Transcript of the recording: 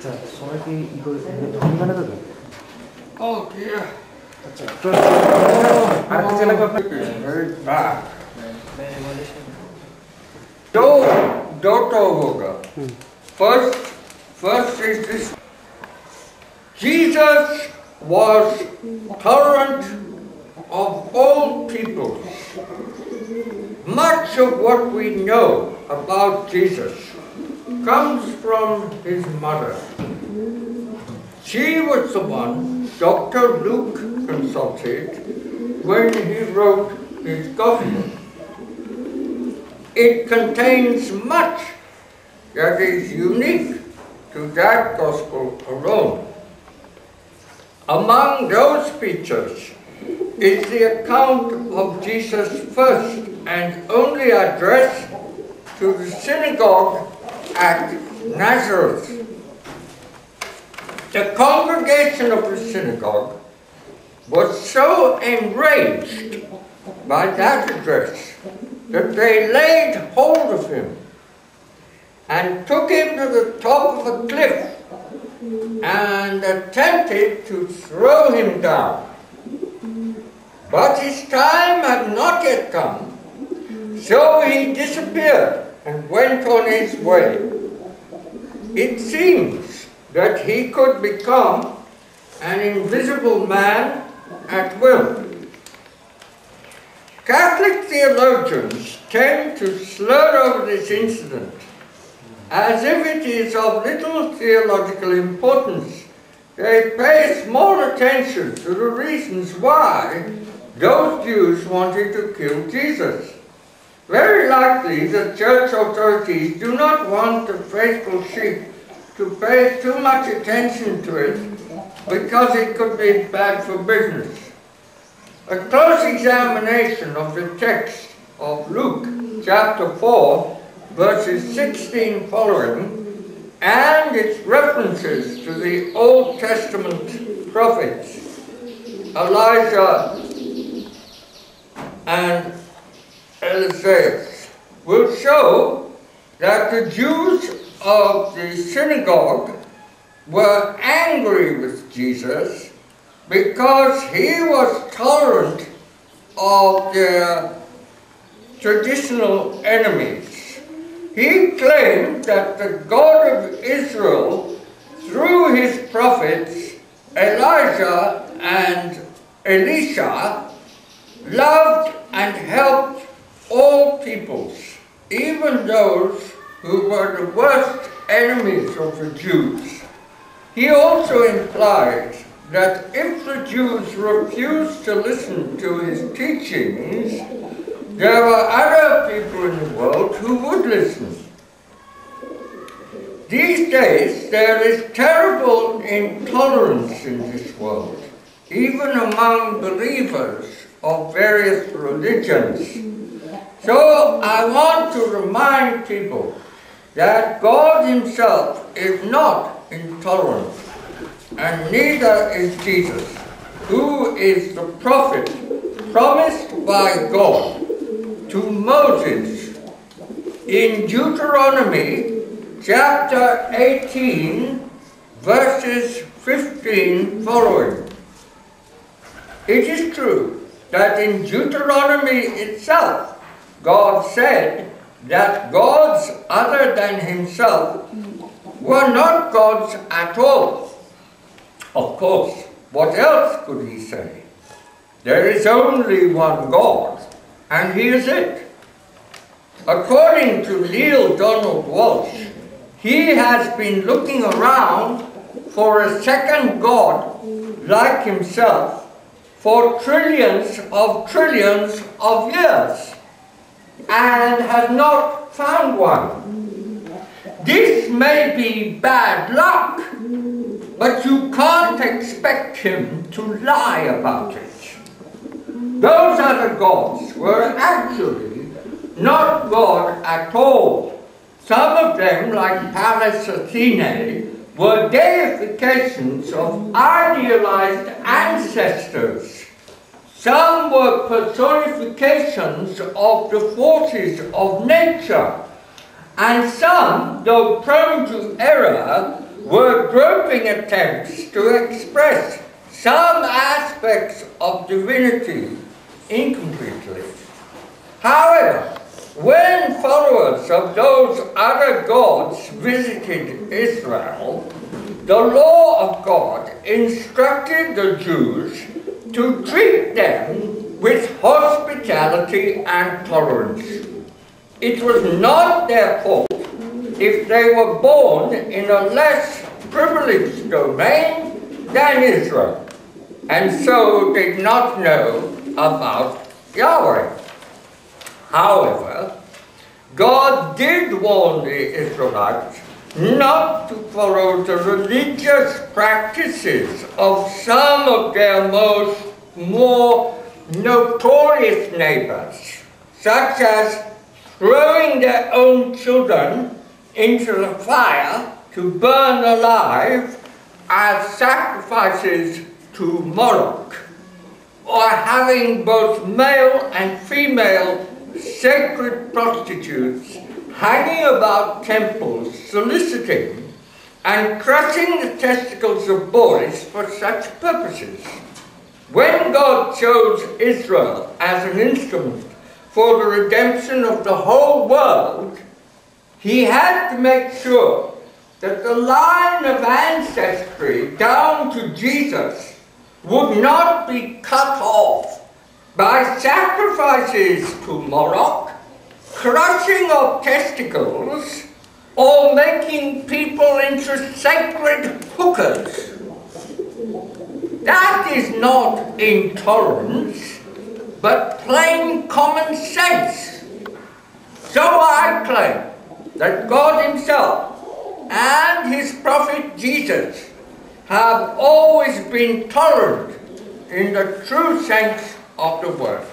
자, 소나기 이거 한번해도 돼. dear. Very bad. Don't over. First is this. Jesus was tolerant of all peoples. Much of what we know about Jesus comes from his mother. She was the one Dr. Luke consulted when he wrote his Gospel. It contains much that is unique to that Gospel alone. Among those features is the account of Jesus' first and only address to the synagogue at Nazareth. The congregation of the synagogue was so enraged by that address that they laid hold of him and took him to the top of a cliff and attempted to throw him down. But his time had not yet come, so he disappeared and went on his way. It seems that he could become an invisible man at will. Catholic theologians tend to slur over this incident as if it is of little theological importance. They pay small attention to the reasons why those Jews wanted to kill Jesus. Very likely the church authorities do not want the faithful sheep to pay too much attention to it because it could be bad for business. A close examination of the text of Luke chapter 4 verses 16 following and its references to the Old Testament prophets, Elijah and Isaiah, will show that the Jews of the synagogue were angry with Jesus because he was tolerant of their traditional enemies. He claimed that the God of Israel, through his prophets Elijah and Elisha, loved and helped all peoples, even those who were the worst enemies of the Jews. He also implied that if the Jews refused to listen to his teachings, there were other people in the world who would listen. These days, there is terrible intolerance in this world, even among believers of various religions. So I want to remind people that God himself is not intolerant, and neither is Jesus, who is the prophet promised by God to Moses in Deuteronomy chapter 18, verses 15 following. It is true that in Deuteronomy itself, God said that gods other than himself were not gods at all. Of course, what else could he say? There is only one God, and he is it. According to Neil Donald Walsh, he has been looking around for a second God like himself for trillions of years and has not found one. This may be bad luck, but you can't expect him to lie about it. Those other gods were actually not God at all. Some of them, like Pallas Athene, were deifications of idealized ancestors. Some were personifications of the forces of nature, and some, though prone to error, were groping attempts to express some aspects of divinity incompletely. However, when followers of those other gods visited Israel, the law of God instructed the Jews to treat them with hospitality and tolerance. It was not their fault if they were born in a less privileged domain than Israel, and so did not know about Yahweh. However, God did warn the Israelites not to follow the religious practices of some of their more notorious neighbors, such as throwing their own children into the fire to burn alive as sacrifices to Moloch, or having both male and female sacred prostitutes hanging about temples soliciting and crushing the testicles of boys for such purposes. When God chose Israel as an instrument for the redemption of the whole world, he had to make sure that the line of ancestry down to Jesus would not be cut off by sacrifices to Moloch, crushing of testicles, or making people into sacred hookers. That is not intolerance, but plain common sense. So I claim that God himself and his prophet Jesus have always been tolerant in the true sense of the word.